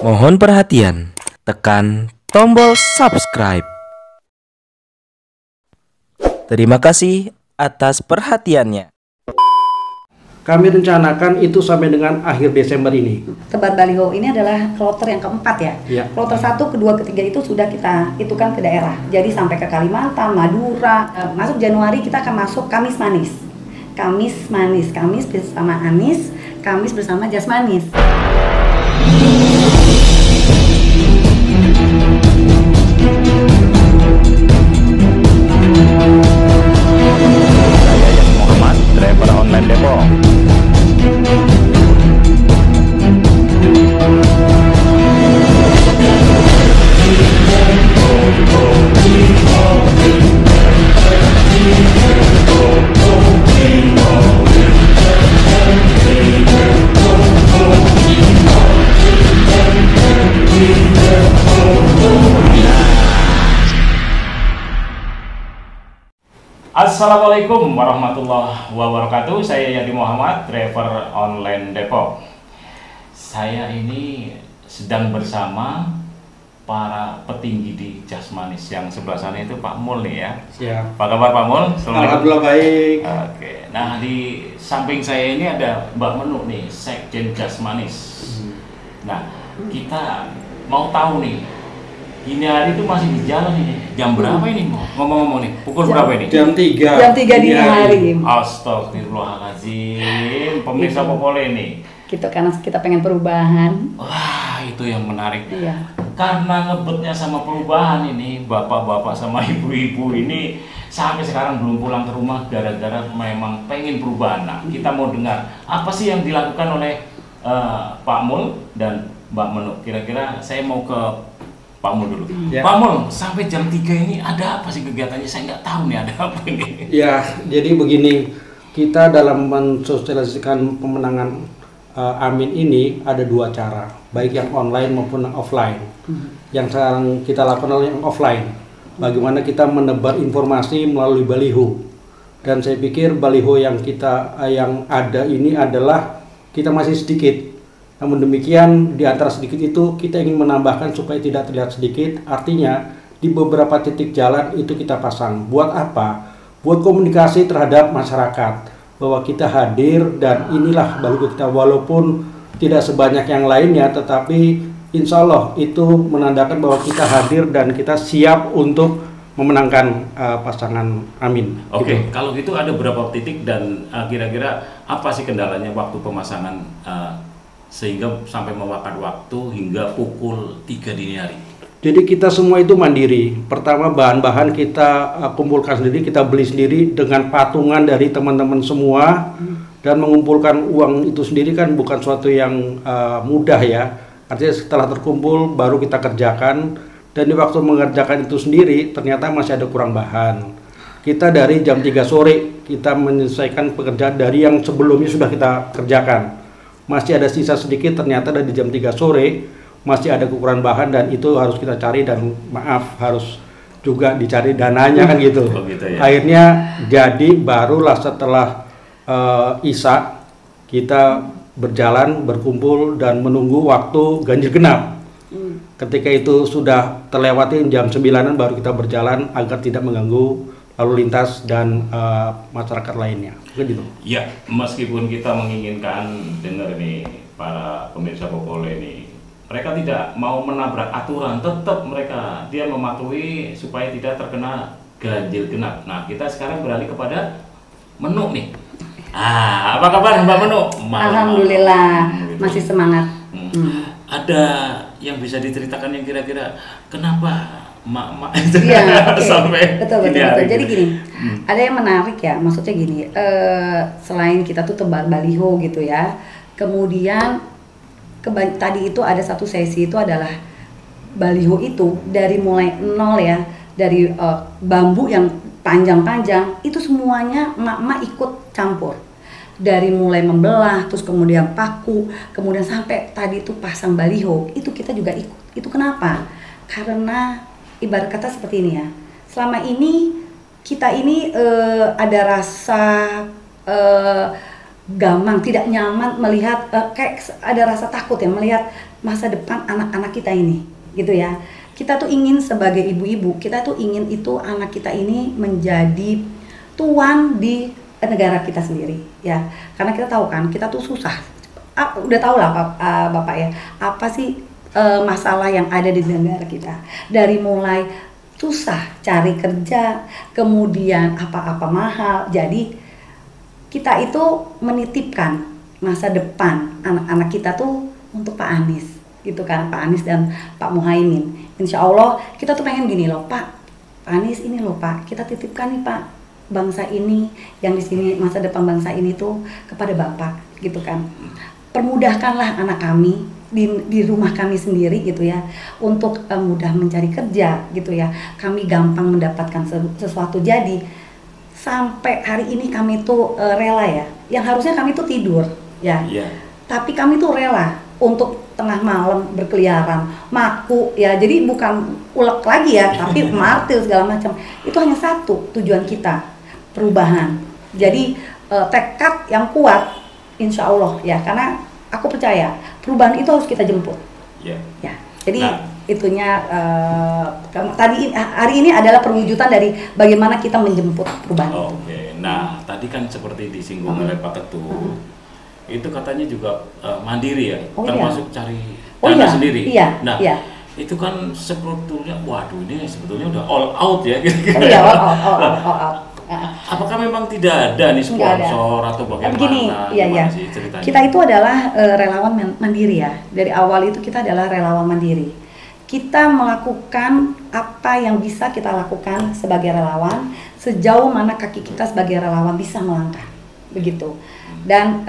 Mohon perhatian, tekan tombol subscribe. Terima kasih atas perhatiannya. Kami rencanakan itu sampai dengan akhir Desember ini. Tebar baliho ini adalah kloter yang keempat ya. Ya. Kloter 1, kedua, ketiga itu sudah kita itukan ke daerah. Jadi sampai ke Kalimantan, Madura. Masuk Januari kita akan masuk Kamis Manis. Kamis Manis, Kamis bersama Anis, Kamis bersama Jasmanis. Saya Yadi Muhammad, driver online Depok. Assalamualaikum warahmatullahi wabarakatuh. Saya Yadi Muhammad, driver online Depok. Saya ini sedang bersama para petinggi di Jasmanis. Yang sebelah sana itu Pak Mul nih ya. Siap. Apa kabar Pak Mul? Alhamdulillah baik. Oke. Nah, di samping saya ini ada Mbak Menu nih, Sekjen Jasmanis. Nah, kita mau tahu nih, ini hari itu masih di jalan ini. Jam berapa ini? Ngomong-ngomong nih, pukul berapa ini? Jam 3. Jam 3 dini hari. Astagfirullahaladzim, pemirsa Popole nih. Karena kita pengen perubahan. Wah, itu yang menarik. Iya. Karena ngebetnya sama perubahan ini, bapak-bapak sama ibu-ibu ini sampai sekarang belum pulang ke rumah gara-gara memang pengen perubahan. Nah, kita mau dengar apa sih yang dilakukan oleh Pak Mul dan Mbak Menu. Kira-kira saya mau ke Pak Mul dulu. Ya. Pak Mul, sampai jam 3 ini ada apa sih kegiatannya? Saya nggak tahu nih ada apa ini. Ya, jadi begini, kita dalam mensosialisasikan pemenangan Amin ini ada dua cara, baik yang online maupun yang offline. Yang sekarang kita lakukan adalah yang offline. Bagaimana kita menebar informasi melalui baliho. Dan saya pikir baliho yang ada ini adalah kita masih sedikit. Namun demikian, di antara sedikit itu kita ingin menambahkan supaya tidak terlihat sedikit. Artinya, di beberapa titik jalan itu kita pasang. Buat apa? Buat komunikasi terhadap masyarakat. Bahwa kita hadir dan inilah baliho kita. Walaupun tidak sebanyak yang lainnya, tetapi insya Allah itu menandakan bahwa kita hadir dan kita siap untuk memenangkan pasangan Amin. Oke, Gitu. kalau gitu ada berapa titik dan kira-kira apa sih kendalanya waktu pemasangan sehingga sampai memakan waktu hingga pukul 3 dini hari? Jadi kita semua itu mandiri. Pertama bahan-bahan kita kumpulkan sendiri, kita beli sendiri dengan patungan dari teman-teman semua. Dan mengumpulkan uang itu sendiri kan bukan suatu yang mudah ya. Artinya setelah terkumpul baru kita kerjakan. Dan di waktu mengerjakan itu sendiri ternyata masih ada kurang bahan. Kita dari jam 3 sore kita menyelesaikan pekerjaan dari yang sebelumnya sudah kita kerjakan. Masih ada sisa sedikit, ternyata dari jam 3 sore masih ada kekurangan bahan dan itu harus kita cari dan maaf harus juga dicari dananya kan gitu. Oh, gitu ya. Akhirnya jadi barulah setelah Isya kita berjalan berkumpul dan menunggu waktu ganjil genap. Ketika itu sudah terlewati jam 9-an baru kita berjalan agar tidak mengganggu lalu lintas dan masyarakat lainnya. Begitu. Ya, meskipun kita menginginkan dengar nih para pemirsa Popole ini, mereka tidak mau menabrak aturan, tetap dia mematuhi supaya tidak terkena ganjil genap. Nah, kita sekarang beralih kepada Menu nih. Apa kabar Mbak Menu? Alhamdulillah, masih semangat. Ada yang bisa diceritakan yang kira-kira kenapa mak itu Iya, okay. sampai betul. hari Jadi gitu? gini, ada yang menarik ya, maksudnya gini, selain kita tuh tebar baliho gitu ya, kemudian tadi itu ada satu sesi itu adalah baliho itu dari mulai nol ya, dari bambu yang panjang-panjang itu semuanya emak-emak ikut campur. Dari mulai membelah, terus kemudian paku, kemudian sampai tadi itu pasang baliho, itu kita juga ikut. Itu kenapa? Karena ibarat kata seperti ini ya, selama ini kita ini ada rasa gamang, tidak nyaman melihat, kayak ada rasa takut ya melihat masa depan anak-anak kita ini, gitu ya. Kita tuh ingin sebagai ibu-ibu, kita tuh ingin itu anak kita ini menjadi tuan di negara kita sendiri, ya. Karena kita tahu kan, kita tuh susah. Udah tahu lah Bapak ya, apa sih masalah yang ada di negara kita. Dari mulai susah cari kerja, kemudian apa-apa mahal. Jadi kita itu menitipkan masa depan anak-anak kita tuh untuk Pak Anies, gitu kan, Pak Anies dan Pak Muhaimin. Insya Allah kita tuh pengen gini loh, Pak Anies, ini loh Pak, kita titipkan nih Pak bangsa ini, yang di sini masa depan bangsa ini tuh kepada Bapak, gitu kan. Permudahkanlah anak kami di rumah kami sendiri, gitu ya, untuk mudah mencari kerja, gitu ya. Kami gampang mendapatkan sesuatu. Jadi sampai hari ini kami tuh rela ya, yang harusnya kami tuh tidur ya, tapi kami tuh rela untuk tengah malam berkeliaran, maku ya, jadi bukan ulek lagi ya, tapi martir segala macam. Itu hanya satu tujuan kita, perubahan. Jadi tekad yang kuat, insya Allah ya, karena aku percaya perubahan itu harus kita jemput. Ya, jadi itunya tadi hari ini adalah perwujudan dari bagaimana kita menjemput perubahan itu. Nah, tadi kan seperti disinggung oleh Pak Ketua. Itu katanya juga mandiri ya, termasuk cari dana sendiri. Nah, itu kan sebetulnya, waduh ini sebetulnya udah all out ya. Iya, all out. Apakah memang tidak ada nih sponsor atau bagaimana? Begini, iya. Sih ceritanya? Kita itu adalah relawan mandiri ya. Dari awal itu kita adalah relawan mandiri. Kita melakukan apa yang bisa kita lakukan sebagai relawan, sejauh mana kaki kita sebagai relawan bisa melangkah, begitu. Dan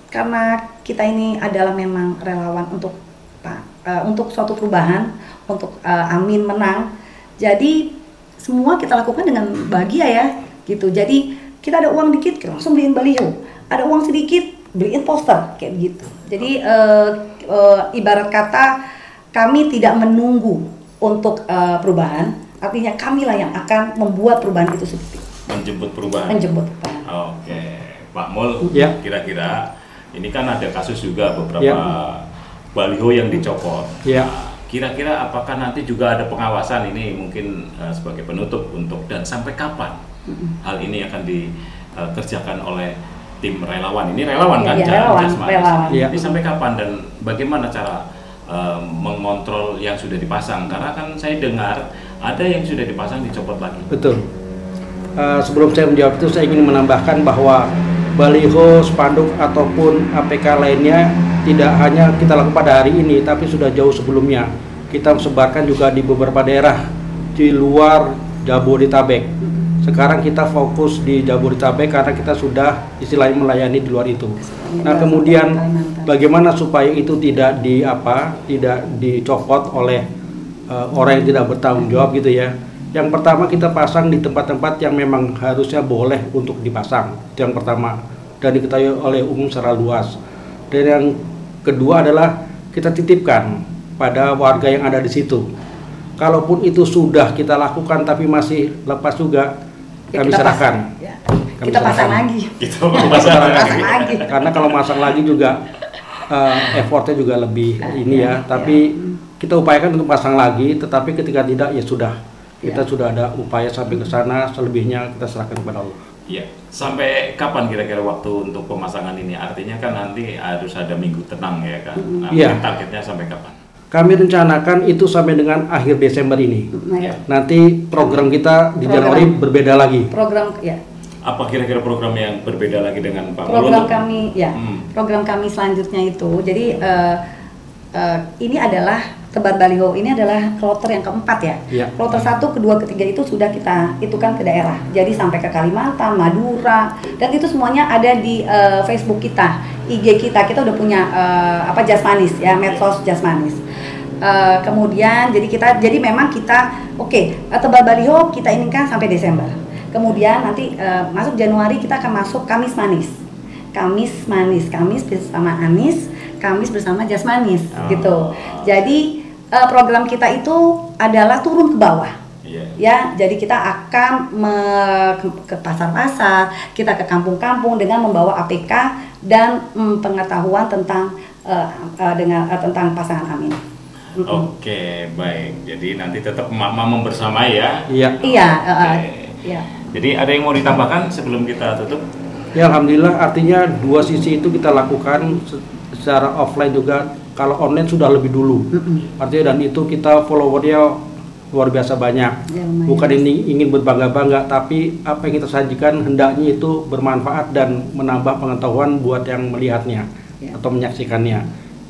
karena kita ini adalah memang relawan untuk suatu perubahan, untuk Amin menang, jadi semua kita lakukan dengan bahagia ya, gitu. Jadi kita ada uang dikit, kita langsung beliin baliho. Ada uang sedikit, beliin poster, kayak gitu. Jadi ibarat kata kami tidak menunggu untuk perubahan, artinya kamilah yang akan membuat perubahan itu seperti menjemput perubahan. Oke, Pak Mul, kira-kira ini kan ada kasus juga beberapa baliho yang dicopot. Kira-kira apakah nanti juga ada pengawasan, ini mungkin sebagai penutup untuk, dan sampai kapan hal ini akan dikerjakan oleh tim relawan? Ini relawan kan? Relawan. Ini sampai kapan dan bagaimana cara mengontrol yang sudah dipasang? Karena kan saya dengar ada yang sudah dipasang dicopot lagi. Betul. Sebelum saya menjawab itu, saya ingin menambahkan bahwa baliho, spanduk ataupun APK lainnya tidak hanya kita lakukan pada hari ini, tapi sudah jauh sebelumnya. Kita sebarkan juga di beberapa daerah di luar Jabodetabek. Sekarang kita fokus di Jabodetabek karena kita sudah istilahnya melayani di luar itu. Nah, kemudian bagaimana supaya itu tidak dicopot oleh orang yang tidak bertanggung jawab, gitu ya. Yang pertama, kita pasang di tempat-tempat yang memang harusnya boleh untuk dipasang. Itu yang pertama, dan diketahui oleh umum secara luas. Dan yang kedua adalah kita titipkan pada warga yang ada di situ. Kalaupun itu sudah kita lakukan tapi masih lepas juga, kami serahkan. Kita pasang lagi. Karena kalau masang lagi juga effortnya juga lebih tapi kita upayakan untuk pasang lagi, tetapi ketika tidak ya sudah. Kita sudah ada upaya sampai ke sana, selebihnya kita serahkan kepada Allah. Iya. Sampai kapan kira-kira waktu untuk pemasangan ini? Artinya kan nanti harus ada minggu tenang ya kan? Nah, targetnya sampai kapan? Kami rencanakan itu sampai dengan akhir Desember ini. Nanti program kita di Januari berbeda lagi. Apa kira-kira program yang berbeda lagi dengan Pak Mul? Program kami selanjutnya itu, jadi ini adalah tebar baliho, ini adalah kloter yang keempat ya. Kloter 1, kedua, ketiga itu sudah kita itukan ke daerah. Jadi sampai ke Kalimantan, Madura, dan itu semuanya ada di Facebook kita, IG kita. Kita udah punya Jasmanis ya, medsos Jasmanis. Kemudian jadi memang kita tebar baliho kita inginkan sampai Desember. Kemudian nanti masuk Januari kita akan masuk Kamis Manis. Kamis bersama Anies, Kamis bersama Jasmanis gitu. Jadi program kita itu adalah turun ke bawah. Ya, jadi kita akan ke pasar-pasar, kita ke kampung-kampung dengan membawa APK dan pengetahuan tentang dengan tentang pasangan Amin. Oke, baik. Jadi nanti tetap emak-emak membersamai ya. Iya. Iya, Oke. iya. Jadi ada yang mau ditambahkan sebelum kita tutup? Ya alhamdulillah, artinya dua sisi itu kita lakukan secara offline juga. Kalau online sudah lebih dulu. Artinya dan itu kita followernya luar biasa banyak. Ya, lumayan. Bukan ini ingin berbangga-bangga, tapi apa yang kita sajikan hendaknya itu bermanfaat dan menambah pengetahuan buat yang melihatnya Ya. atau menyaksikannya.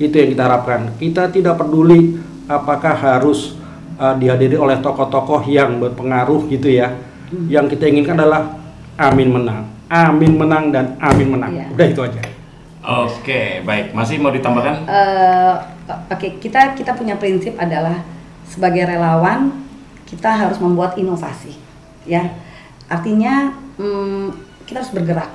Itu yang kita harapkan. Kita tidak peduli apakah harus dihadiri oleh tokoh-tokoh yang berpengaruh gitu ya. Yang kita inginkan adalah Amin menang, Amin menang, dan Amin menang. Ya. Udah itu aja. Oke, baik. Masih mau ditambahkan? Oke, kita punya prinsip adalah sebagai relawan kita harus membuat inovasi, ya. Artinya kita harus bergerak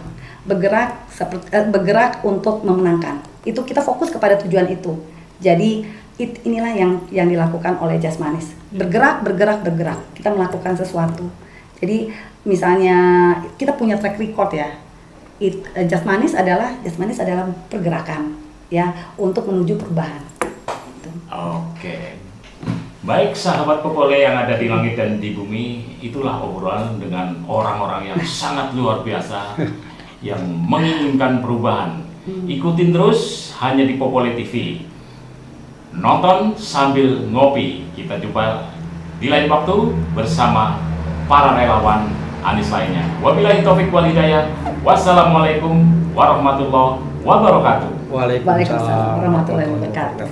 untuk memenangkan. Itu kita fokus kepada tujuan itu. Jadi inilah yang dilakukan oleh Jasmanis. Bergerak. Kita melakukan sesuatu. Jadi misalnya kita punya track record ya. Jasmanis adalah pergerakan ya untuk menuju perubahan. Gitu. Oke. Baik sahabat Popole yang ada di langit dan di bumi, itulah obrolan dengan orang-orang yang sangat luar biasa yang menginginkan perubahan. Ikutin terus hanya di Popole TV. Nonton sambil ngopi. Kita jumpa di lain waktu bersama para relawan Anies lainnya. Wabillahi taufik wal hidayah. Wassalamualaikum warahmatullahi wabarakatuh. Waalaikumsalam warahmatullahi wabarakatuh.